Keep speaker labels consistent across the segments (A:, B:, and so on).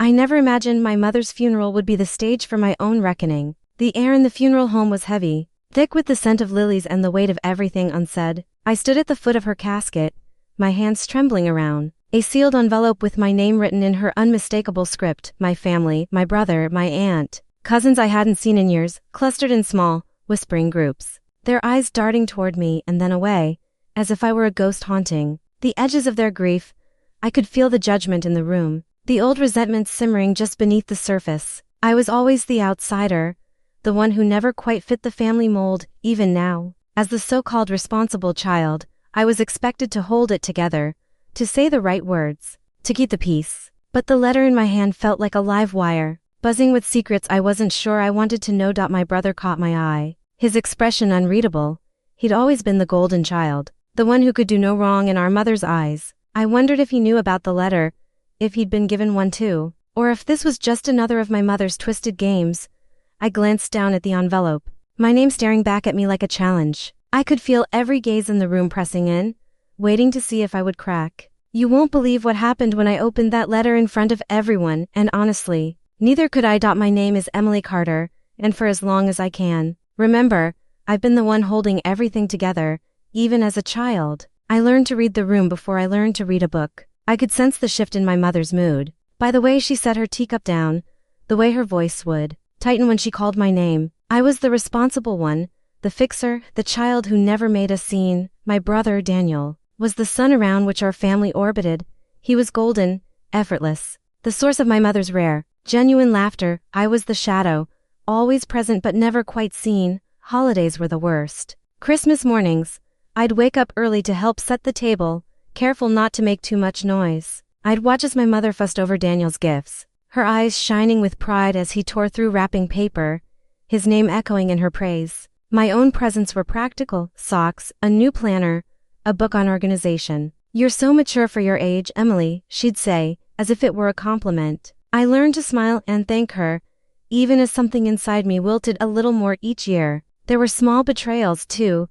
A: I never imagined my mother's funeral would be the stage for my own reckoning. The air in the funeral home was heavy, thick with the scent of lilies and the weight of everything unsaid. I stood at the foot of her casket, my hands trembling around. A sealed envelope with my name written in her unmistakable script, my family, my brother, my aunt, cousins I hadn't seen in years, clustered in small, whispering groups. Their eyes darting toward me and then away, as if I were a ghost haunting the edges of their grief. I could feel the judgment in the room, the old resentment simmering just beneath the surface. I was always the outsider, the one who never quite fit the family mold. Even now, as the so-called responsible child, I was expected to hold it together, to say the right words, to keep the peace. But the letter in my hand felt like a live wire, buzzing with secrets I wasn't sure I wanted to know. My brother caught my eye, his expression unreadable. He'd always been the golden child, the one who could do no wrong in our mother's eyes. I wondered if he knew about the letter, if he'd been given one too, or if this was just another of my mother's twisted games. I glanced down at the envelope, my name staring back at me like a challenge. I could feel every gaze in the room pressing in, waiting to see if I would crack. You won't believe what happened when I opened that letter in front of everyone, and honestly, neither could I. My name is Emily Carter, and for as long as I can remember, I've been the one holding everything together, even as a child. I learned to read the room before I learned to read a book. I could sense the shift in my mother's mood, by the way she set her teacup down, the way her voice would tighten when she called my name. I was the responsible one, the fixer, the child who never made a scene. My brother, Daniel, was the sun around which our family orbited. He was golden, effortless, the source of my mother's rare, genuine laughter. I was the shadow, always present but never quite seen. Holidays were the worst. Christmas mornings, I'd wake up early to help set the table, careful not to make too much noise. I'd watch as my mother fussed over Daniel's gifts, her eyes shining with pride as he tore through wrapping paper, his name echoing in her praise. My own presents were practical: socks, a new planner, a book on organization. "You're so mature for your age, Emily," she'd say, as if it were a compliment. I learned to smile and thank her, even as something inside me wilted a little more each year. There were small betrayals too,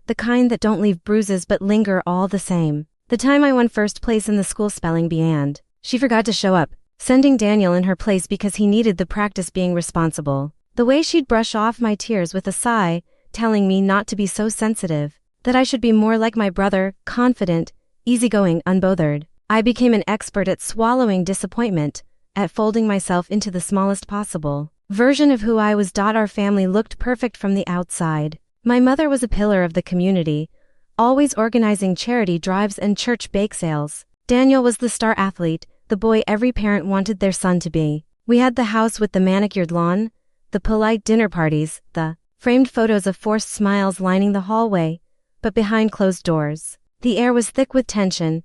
A: the kind that don't leave bruises but linger all the same. The time I won first place in the school spelling bee and she forgot to show up, sending Daniel in her place because he needed the practice being responsible. The way she'd brush off my tears with a sigh, telling me not to be so sensitive, that I should be more like my brother, confident, easygoing, unbothered. I became an expert at swallowing disappointment, at folding myself into the smallest possible version of who I was. Our family looked perfect from the outside. My mother was a pillar of the community, always organizing charity drives and church bake sales. Daniel was the star athlete, the boy every parent wanted their son to be. We had the house with the manicured lawn, the polite dinner parties, the framed photos of forced smiles lining the hallway, but behind closed doors, the air was thick with tension,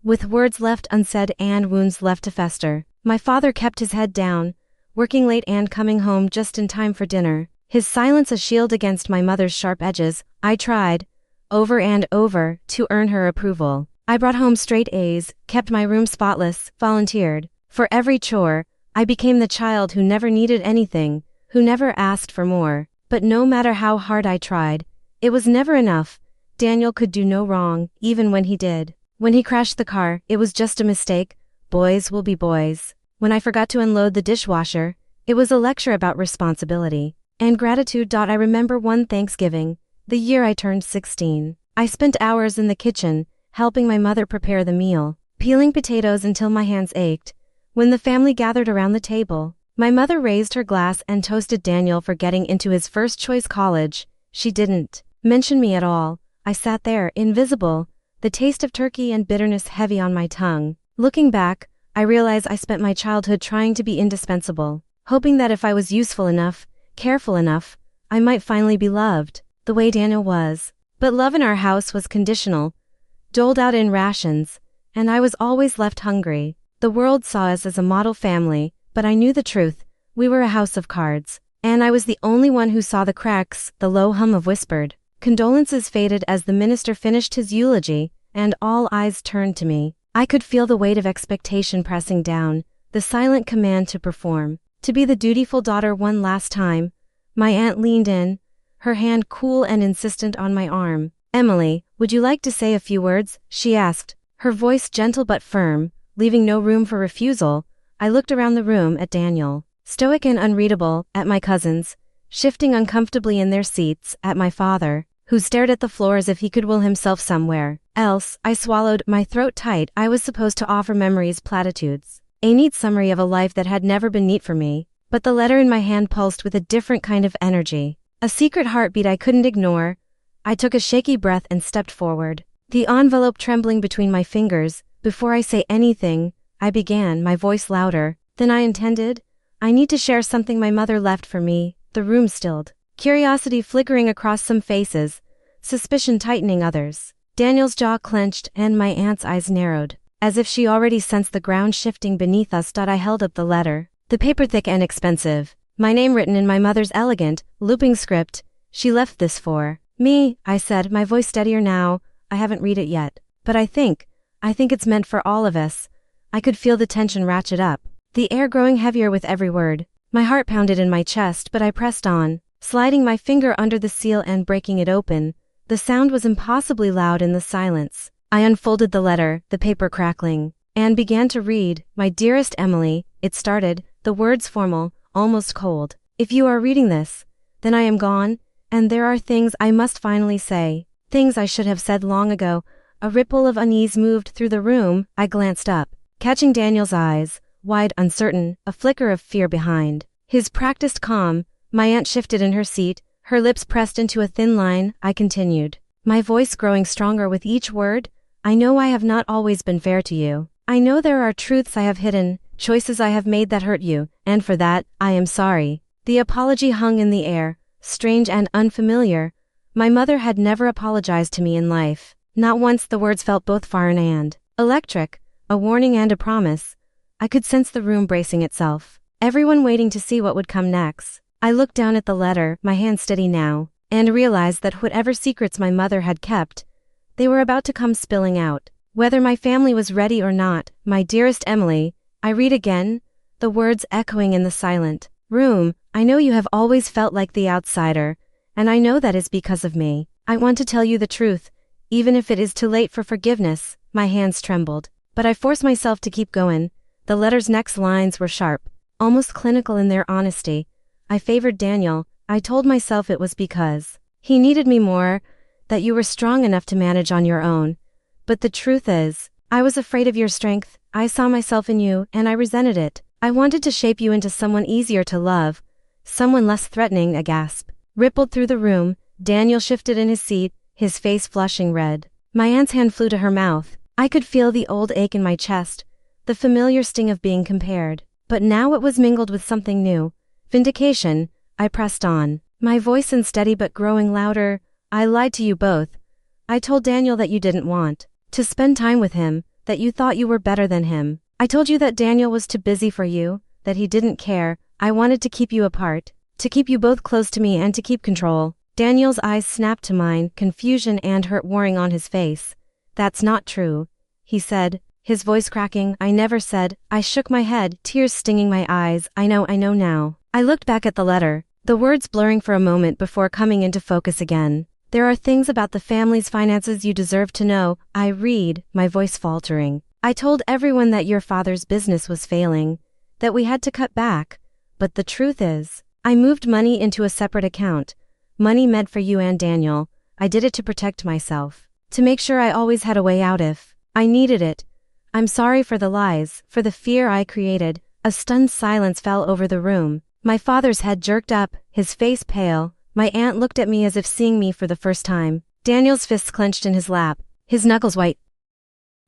A: with words left unsaid and wounds left to fester. My father kept his head down, working late and coming home just in time for dinner, his silence a shield against my mother's sharp edges. I tried, over and over, to earn her approval. I brought home straight A's, kept my room spotless, volunteered for every chore. I became the child who never needed anything, who never asked for more. But no matter how hard I tried, it was never enough. Daniel could do no wrong, even when he did. When he crashed the car, it was just a mistake. Boys will be boys. When I forgot to unload the dishwasher, it was a lecture about responsibility and gratitude. I remember one Thanksgiving, the year I turned 16. I spent hours in the kitchen, helping my mother prepare the meal, peeling potatoes until my hands ached. When the family gathered around the table, my mother raised her glass and toasted Daniel for getting into his first choice college. She didn't mention me at all. I sat there, invisible, the taste of turkey and bitterness heavy on my tongue. Looking back, I realize I spent my childhood trying to be indispensable, hoping that if I was useful enough, careful enough, I might finally be loved, the way Daniel was. But love in our house was conditional, doled out in rations, and I was always left hungry. The world saw us as a model family, but I knew the truth. We were a house of cards, and I was the only one who saw the cracks. The low hum of whispered condolences faded as the minister finished his eulogy, and all eyes turned to me. I could feel the weight of expectation pressing down, the silent command to perform, to be the dutiful daughter one last time. My aunt leaned in, her hand cool and insistent on my arm. "Emily, would you like to say a few words?" she asked, her voice gentle but firm, leaving no room for refusal. I looked around the room at Daniel, stoic and unreadable, at my cousins, shifting uncomfortably in their seats, at my father, who stared at the floor as if he could will himself somewhere else. I swallowed, my throat tight. I was supposed to offer memories, platitudes, a neat summary of a life that had never been neat for me, but the letter in my hand pulsed with a different kind of energy, a secret heartbeat I couldn't ignore. I took a shaky breath and stepped forward, the envelope trembling between my fingers. Before I say anything, I began, my voice louder than I intended. I need to share something my mother left for me. The room stilled, curiosity flickering across some faces, suspicion tightening others. Daniel's jaw clenched and my aunt's eyes narrowed, as if she already sensed the ground shifting beneath us. I held up the letter, the paper thick and expensive, my name written in my mother's elegant, looping script. She left this for me, I said, my voice steadier now. I haven't read it yet, but I think it's meant for all of us. I could feel the tension ratchet up, the air growing heavier with every word. My heart pounded in my chest, but I pressed on, sliding my finger under the seal and breaking it open. The sound was impossibly loud in the silence. I unfolded the letter, the paper crackling, and began to read. My dearest Emily, it started, the words formal, almost cold. If you are reading this, then I am gone, and there are things I must finally say, things I should have said long ago. A ripple of unease moved through the room. I glanced up, catching Daniel's eyes, wide, uncertain, a flicker of fear behind his practiced calm. My aunt shifted in her seat, her lips pressed into a thin line. I continued, my voice growing stronger with each word. I know I have not always been fair to you. I know there are truths I have hidden, choices I have made that hurt you, and for that, I am sorry. The apology hung in the air, strange and unfamiliar. My mother had never apologized to me in life. Not once. The words felt both foreign and electric, a warning and a promise. I could sense the room bracing itself, everyone waiting to see what would come next. I looked down at the letter, my hand steady now, and realized that whatever secrets my mother had kept, they were about to come spilling out. Whether my family was ready or not, my dearest Emily, I read again, the words echoing in the silent room. I know you have always felt like the outsider, and I know that is because of me. I want to tell you the truth, even if it is too late for forgiveness. My hands trembled, but I forced myself to keep going. The letter's next lines were sharp, almost clinical in their honesty. I favored Daniel. I told myself it was because he needed me more, that you were strong enough to manage on your own. But the truth is, I was afraid of your strength. I saw myself in you, and I resented it. I wanted to shape you into someone easier to love, someone less threatening. A gasp rippled through the room. Daniel shifted in his seat, his face flushing red. My aunt's hand flew to her mouth. I could feel the old ache in my chest, the familiar sting of being compared. But now it was mingled with something new. Vindication. I pressed on, my voice unsteady but growing louder. I lied to you both. I told Daniel that you didn't want to spend time with him, that you thought you were better than him. I told you that Daniel was too busy for you, that he didn't care. I wanted to keep you apart, to keep you both close to me and to keep control. Daniel's eyes snapped to mine, confusion and hurt warring on his face. That's not true, he said, his voice cracking. I never said. I shook my head, tears stinging my eyes. I know now. I looked back at the letter, the words blurring for a moment before coming into focus again. There are things about the family's finances you deserve to know. I read, my voice faltering. I told everyone that your father's business was failing, that we had to cut back. But the truth is, I moved money into a separate account, money meant for you and Daniel. I did it to protect myself, to make sure I always had a way out if I needed it. I'm sorry for the lies, for the fear I created. A stunned silence fell over the room. My father's head jerked up, his face pale. My aunt looked at me as if seeing me for the first time. Daniel's fists clenched in his lap, his knuckles white.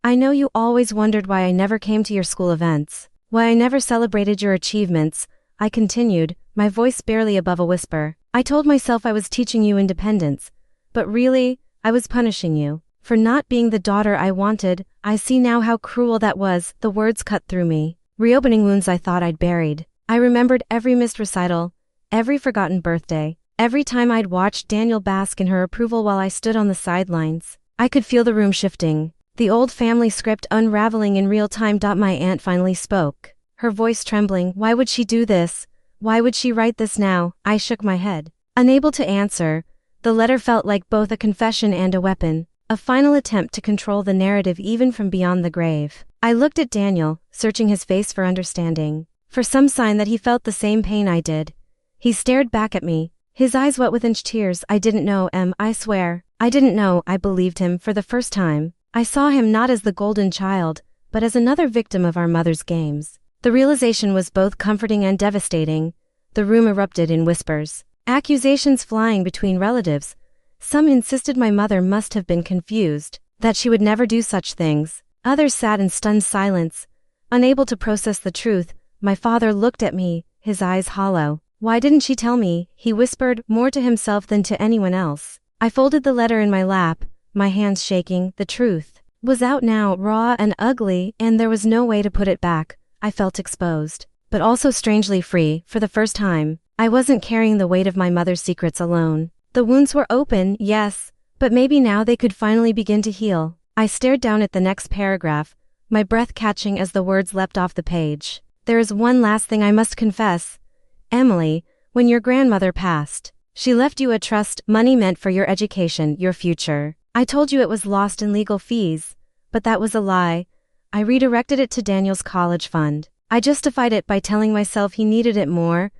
A: I know you always wondered why I never came to your school events, why I never celebrated your achievements. I continued, my voice barely above a whisper. I told myself I was teaching you independence, but really, I was punishing you for not being the daughter I wanted. I see now how cruel that was. The words cut through me, reopening wounds I thought I'd buried. I remembered every missed recital, every forgotten birthday, every time I'd watched Daniel bask in her approval while I stood on the sidelines. I could feel the room shifting, the old family script unraveling in real time. My aunt finally spoke, her voice trembling. Why would she do this? Why would she write this now? I shook my head, unable to answer. The letter felt like both a confession and a weapon, a final attempt to control the narrative even from beyond the grave. I looked at Daniel, searching his face for understanding, for some sign that he felt the same pain I did. He stared back at me, his eyes wet with tears. I didn't know, I swear. I didn't know. I believed him for the first time. I saw him not as the golden child, but as another victim of our mother's games. The realization was both comforting and devastating. The room erupted in whispers, accusations flying between relatives. Some insisted my mother must have been confused, that she would never do such things. Others sat in stunned silence, unable to process the truth. My father looked at me, his eyes hollow. Why didn't she tell me? He whispered, more to himself than to anyone else. I folded the letter in my lap, my hands shaking. The truth was out now, raw and ugly, and there was no way to put it back. I felt exposed, but also strangely free. For the first time, I wasn't carrying the weight of my mother's secrets alone. The wounds were open, yes, but maybe now they could finally begin to heal. I stared down at the next paragraph, my breath catching as the words leapt off the page. There is one last thing I must confess. Emily, when your grandmother passed, she left you a trust, money meant for your education, your future. I told you it was lost in legal fees, but that was a lie. I redirected it to Daniel's college fund. I justified it by telling myself he needed it more,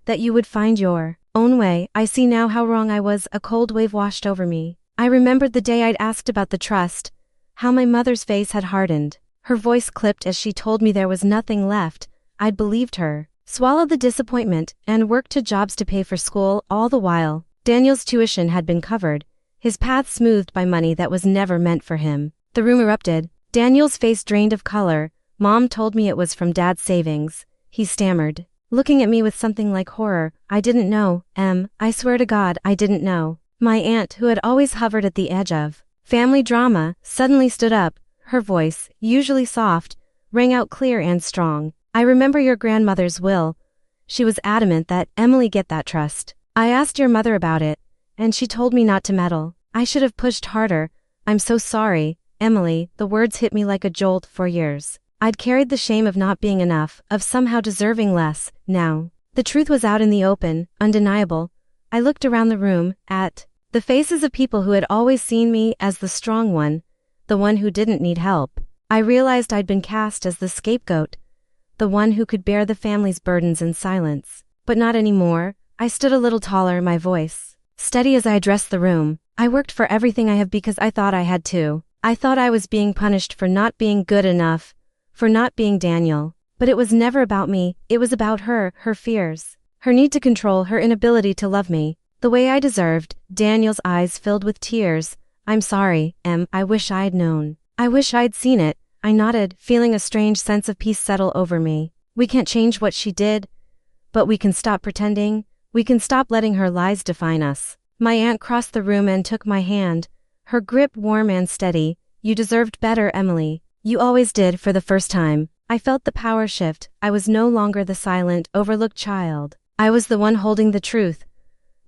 A: that you would find your own way. I see now how wrong I was. A cold wave washed over me. I remembered the day I'd asked about the trust, how my mother's face had hardened. Her voice clipped as she told me there was nothing left. I'd believed her, swallowed the disappointment, and worked 2 jobs to pay for school. All the while, Daniel's tuition had been covered, his path smoothed by money that was never meant for him. The room erupted. Daniel's face drained of color. Mom told me it was from Dad's savings. He stammered, looking at me with something like horror. I didn't know, I swear to God, I didn't know. My aunt, who had always hovered at the edge of family drama, suddenly stood up. Her voice, usually soft, rang out clear and strong. I remember your grandmother's will. She was adamant that Emily get that trust. I asked your mother about it, and she told me not to meddle. I should have pushed harder. I'm so sorry, Emily. The words hit me like a jolt. For years, I'd carried the shame of not being enough, of somehow deserving less. Now, the truth was out in the open, undeniable. I looked around the room, at the faces of people who had always seen me as the strong one, the one who didn't need help. I realized I'd been cast as the scapegoat, the one who could bear the family's burdens in silence. But not anymore. I stood a little taller, my voice steady as I addressed the room. I worked for everything I have because I thought I had to. I thought I was being punished for not being good enough, for not being Daniel. But it was never about me. It was about her, her fears, her need to control, her inability to love me the way I deserved. Daniel's eyes filled with tears. I'm sorry, I wish I'd known. I wish I'd seen it. I nodded, feeling a strange sense of peace settle over me. We can't change what she did, but we can stop pretending. We can stop letting her lies define us. My aunt crossed the room and took my hand, her grip warm and steady. You deserved better, Emily. You always did. For the first time, I felt the power shift. I was no longer the silent, overlooked child. I was the one holding the truth,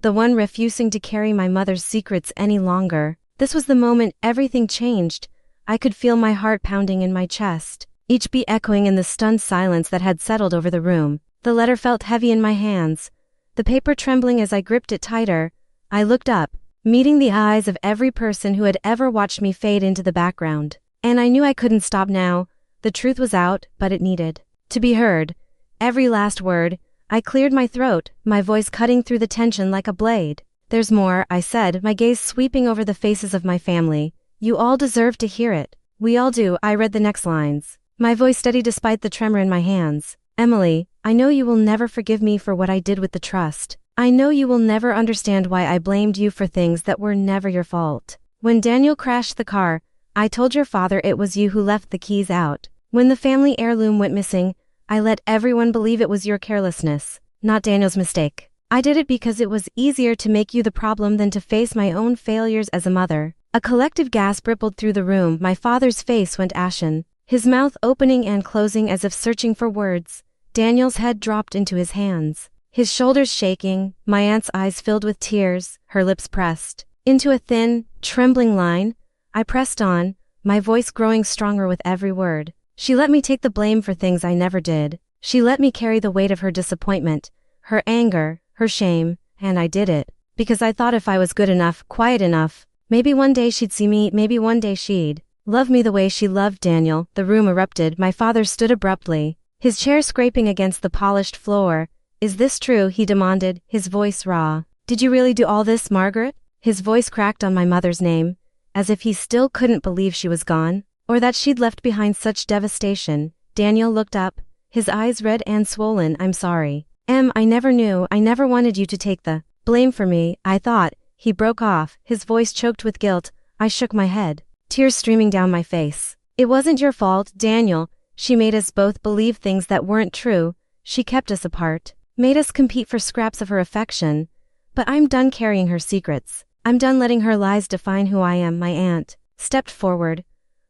A: the one refusing to carry my mother's secrets any longer. This was the moment everything changed. I could feel my heart pounding in my chest, each beat echoing in the stunned silence that had settled over the room. The letter felt heavy in my hands, the paper trembling as I gripped it tighter. I looked up, meeting the eyes of every person who had ever watched me fade into the background. And I knew I couldn't stop now. The truth was out, but it needed to be heard. Every last word. I cleared my throat, my voice cutting through the tension like a blade. There's more, I said, my gaze sweeping over the faces of my family. You all deserve to hear it. We all do. I read the next lines, my voice steady despite the tremor in my hands. Emily, I know you will never forgive me for what I did with the trust. I know you will never understand why I blamed you for things that were never your fault. When Daniel crashed the car, I told your father it was you who left the keys out. When the family heirloom went missing, I let everyone believe it was your carelessness, not Daniel's mistake. I did it because it was easier to make you the problem than to face my own failures as a mother. A collective gasp rippled through the room. My father's face went ashen, his mouth opening and closing as if searching for words. Daniel's head dropped into his hands, his shoulders shaking. My aunt's eyes filled with tears, her lips pressed into a thin, trembling line. I pressed on, my voice growing stronger with every word. She let me take the blame for things I never did. She let me carry the weight of her disappointment, her anger, her shame, and I did it because I thought if I was good enough, quiet enough, maybe one day she'd see me, maybe one day she'd Love me the way she loved Daniel. The room erupted. My father stood abruptly, his chair scraping against the polished floor. Is this true? He demanded, his voice raw. Did you really do all this, Margaret? His voice cracked on my mother's name, as if he still couldn't believe she was gone, or that she'd left behind such devastation. Daniel looked up, his eyes red and swollen. I'm sorry. I never knew. I never wanted you to take the blame for me. I thought. He broke off, his voice choked with guilt. I shook my head, tears streaming down my face. It wasn't your fault, Daniel. She made us both believe things that weren't true. She kept us apart, made us compete for scraps of her affection. But I'm done carrying her secrets. I'm done letting her lies define who I am. My aunt stepped forward,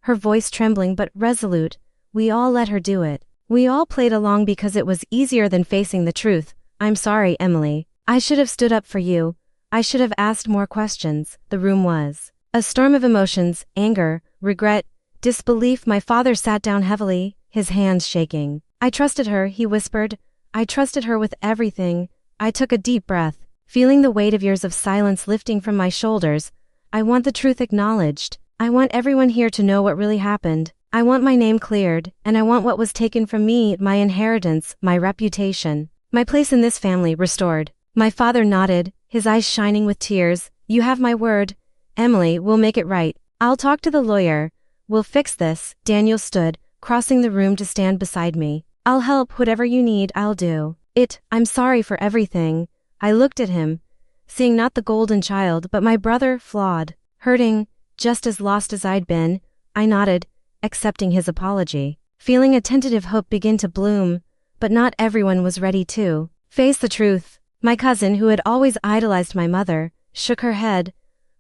A: her voice trembling but resolute. We all let her do it. We all played along because it was easier than facing the truth. I'm sorry, Emily. I should have stood up for you. I should have asked more questions. The room was a storm of emotions, anger, regret, disbelief. My father sat down heavily, his hands shaking. I trusted her, he whispered. I trusted her with everything. I took a deep breath, feeling the weight of years of silence lifting from my shoulders. I want the truth acknowledged. I want everyone here to know what really happened. I want my name cleared, and I want what was taken from me, my inheritance, my reputation, my place in this family, restored. My father nodded, his eyes shining with tears. You have my word. Emily, we'll make it right. I'll talk to the lawyer. We'll fix this. Daniel stood, crossing the room to stand beside me. I'll help. Whatever you need, I'll do it. I'm sorry for everything. I looked at him, seeing not the golden child but my brother, flawed, hurting, just as lost as I'd been. I nodded, accepting his apology, feeling a tentative hope begin to bloom, but not everyone was ready to face the truth. My cousin, who had always idolized my mother, shook her head,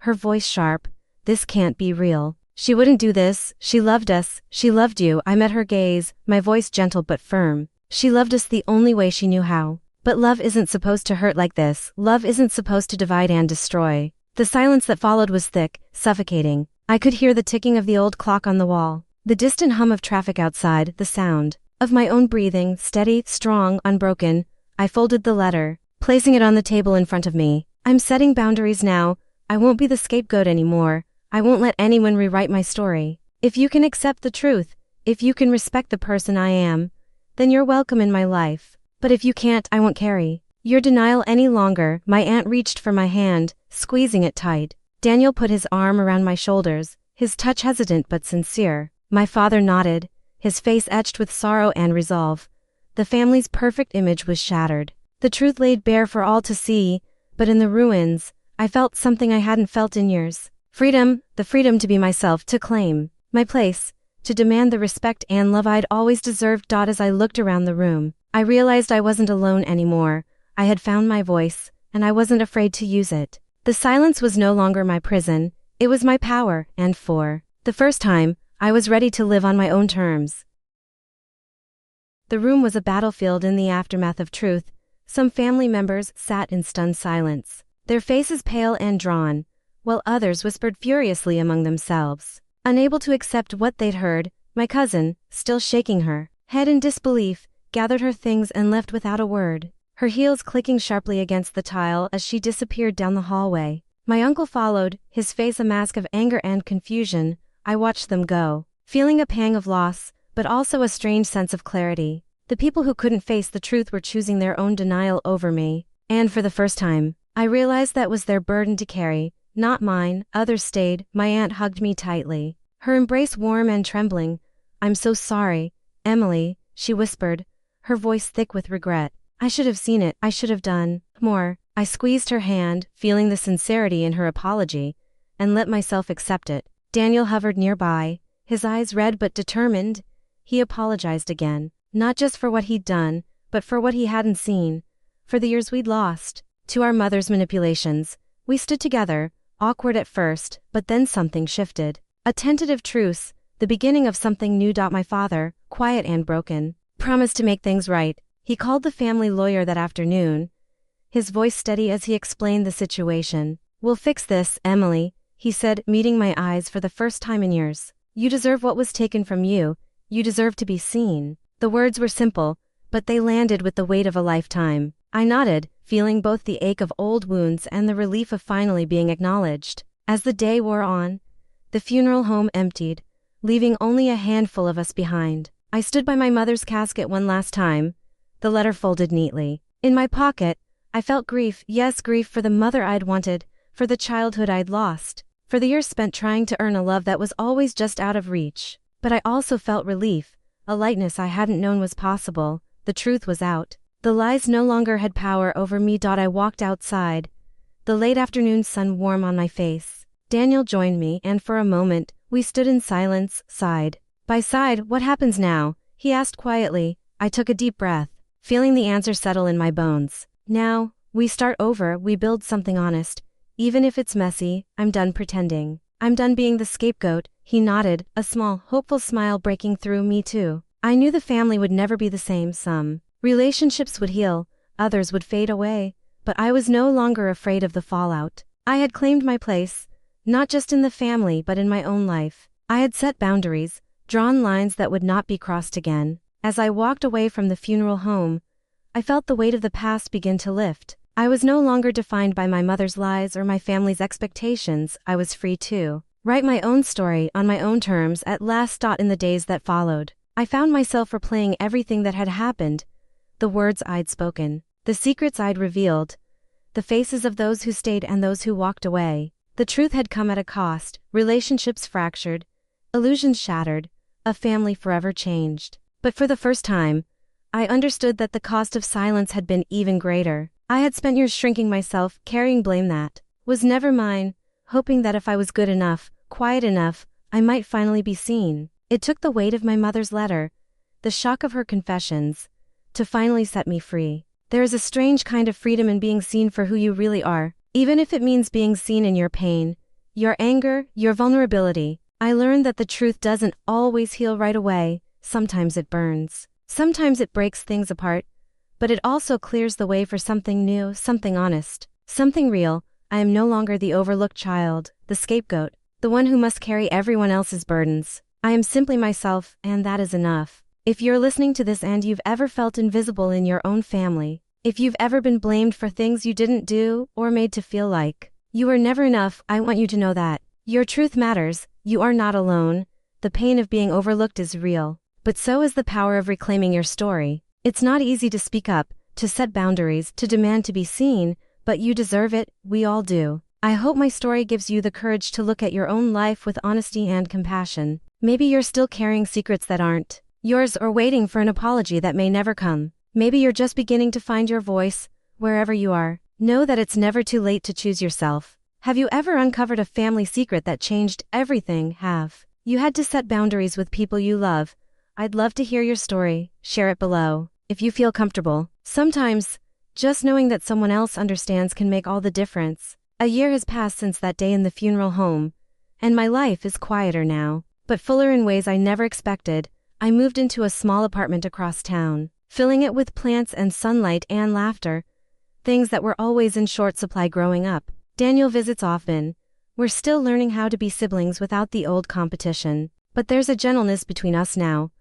A: her voice sharp. This can't be real. She wouldn't do this. She loved us. She loved you. I met her gaze, my voice gentle but firm. She loved us the only way she knew how. But love isn't supposed to hurt like this. Love isn't supposed to divide and destroy. The silence that followed was thick, suffocating. I could hear the ticking of the old clock on the wall, the distant hum of traffic outside, the sound of my own breathing, steady, strong, unbroken. I folded the letter, placing it on the table in front of me. I'm setting boundaries now. I won't be the scapegoat anymore. I won't let anyone rewrite my story. If you can accept the truth, if you can respect the person I am, then you're welcome in my life. But if you can't, I won't carry your denial any longer. My aunt reached for my hand, squeezing it tight. Daniel put his arm around my shoulders, his touch hesitant but sincere. My father nodded, his face etched with sorrow and resolve. The family's perfect image was shattered. The truth laid bare for all to see, but in the ruins, I felt something I hadn't felt in years. Freedom, the freedom to be myself, to claim my place, to demand the respect and love I'd always deserved. As I looked around the room, I realized I wasn't alone anymore. I had found my voice, and I wasn't afraid to use it. The silence was no longer my prison, it was my power, and for the first time, I was ready to live on my own terms. The room was a battlefield in the aftermath of truth. Some family members sat in stunned silence, their faces pale and drawn, while others whispered furiously among themselves, unable to accept what they'd heard. My cousin, still shaking her head in disbelief, gathered her things and left without a word, her heels clicking sharply against the tile as she disappeared down the hallway. My uncle followed, his face a mask of anger and confusion. I watched them go, feeling a pang of loss, but also a strange sense of clarity. The people who couldn't face the truth were choosing their own denial over me, and for the first time, I realized that was their burden to carry, not mine. Others stayed. My aunt hugged me tightly, her embrace warm and trembling. I'm so sorry, Emily, she whispered, her voice thick with regret. I should have seen it. I should have done more. I squeezed her hand, feeling the sincerity in her apology, and let myself accept it. Daniel hovered nearby, his eyes red but determined. He apologized again, not just for what he'd done, but for what he hadn't seen, for the years we'd lost to our mother's manipulations. We stood together, awkward at first, but then something shifted. A tentative truce, the beginning of something new. My father, quiet and broken, promised to make things right. He called the family lawyer that afternoon, his voice steady as he explained the situation. We'll fix this, Emily, he said, meeting my eyes for the first time in years. You deserve what was taken from you. You deserve to be seen. The words were simple, but they landed with the weight of a lifetime. I nodded, feeling both the ache of old wounds and the relief of finally being acknowledged. As the day wore on, the funeral home emptied. leaving only a handful of us behind. I stood by my mother's casket one last time, the letter folded neatly. In my pocket, I felt grief, yes, grief for the mother I'd wanted, for the childhood I'd lost, for the years spent trying to earn a love that was always just out of reach. But I also felt relief, a lightness I hadn't known was possible. The truth was out. The lies no longer had power over me. I walked outside, the late afternoon sun warm on my face. Daniel joined me, and for a moment, we stood in silence, side by side. What happens now? He asked quietly. I took a deep breath, feeling the answer settle in my bones. Now, we start over, we build something honest. Even if it's messy, I'm done pretending. I'm done being the scapegoat. He nodded, a small, hopeful smile breaking through me too. I knew the family would never be the same. Some relationships would heal, others would fade away, but I was no longer afraid of the fallout. I had claimed my place, not just in the family but in my own life. I had set boundaries, drawn lines that would not be crossed again. As I walked away from the funeral home, I felt the weight of the past begin to lift. I was no longer defined by my mother's lies or my family's expectations. I was free to write my own story on my own terms at last. In the days that followed, I found myself replaying everything that had happened, the words I'd spoken, the secrets I'd revealed, the faces of those who stayed and those who walked away. The truth had come at a cost, relationships fractured, illusions shattered, a family forever changed. But for the first time, I understood that the cost of silence had been even greater. I had spent years shrinking myself, carrying blame that was never mine, hoping that if I was good enough, quiet enough, I might finally be seen. It took the weight of my mother's letter, the shock of her confessions, to finally set me free. There is a strange kind of freedom in being seen for who you really are, even if it means being seen in your pain, your anger, your vulnerability. I learned that the truth doesn't always heal right away. Sometimes it burns. Sometimes it breaks things apart. But it also clears the way for something new, something honest, something real. I am no longer the overlooked child, the scapegoat, the one who must carry everyone else's burdens. I am simply myself, and that is enough. If you're listening to this and you've ever felt invisible in your own family, if you've ever been blamed for things you didn't do or made to feel like you were never enough, I want you to know that your truth matters. You are not alone. The pain of being overlooked is real, but so is the power of reclaiming your story. It's not easy to speak up, to set boundaries, to demand to be seen, but you deserve it. We all do. I hope my story gives you the courage to look at your own life with honesty and compassion. Maybe you're still carrying secrets that aren't yours or waiting for an apology that may never come. Maybe you're just beginning to find your voice. Wherever you are, know that it's never too late to choose yourself. Have you ever uncovered a family secret that changed everything? Have you had to set boundaries with people you love? I'd love to hear your story. Share it below, if you feel comfortable. Sometimes, just knowing that someone else understands can make all the difference. A year has passed since that day in the funeral home, and my life is quieter now, but fuller in ways I never expected. I moved into a small apartment across town, filling it with plants and sunlight and laughter, things that were always in short supply growing up. Daniel visits often. We're still learning how to be siblings without the old competition, but there's a gentleness between us now,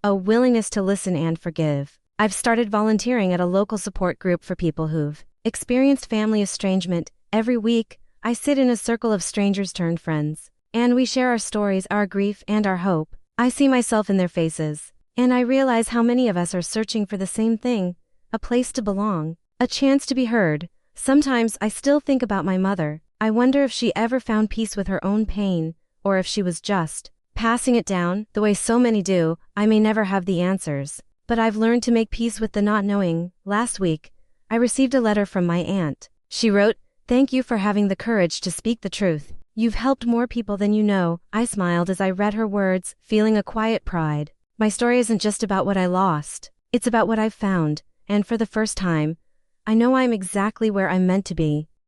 A: a willingness to listen and forgive. I've started volunteering at a local support group for people who've experienced family estrangement. Every week, I sit in a circle of strangers turned friends, and we share our stories, our grief, and our hope. I see myself in their faces, and I realize how many of us are searching for the same thing, a place to belong, a chance to be heard. Sometimes I still think about my mother. I wonder if she ever found peace with her own pain, or if she was just passing it down, the way so many do. I may never have the answers, but I've learned to make peace with the not knowing. Last week, I received a letter from my aunt. She wrote, "Thank you for having the courage to speak the truth. You've helped more people than you know." I smiled as I read her words, feeling a quiet pride. My story isn't just about what I lost. It's about what I've found, and for the first time, I know I'm exactly where I'm meant to be.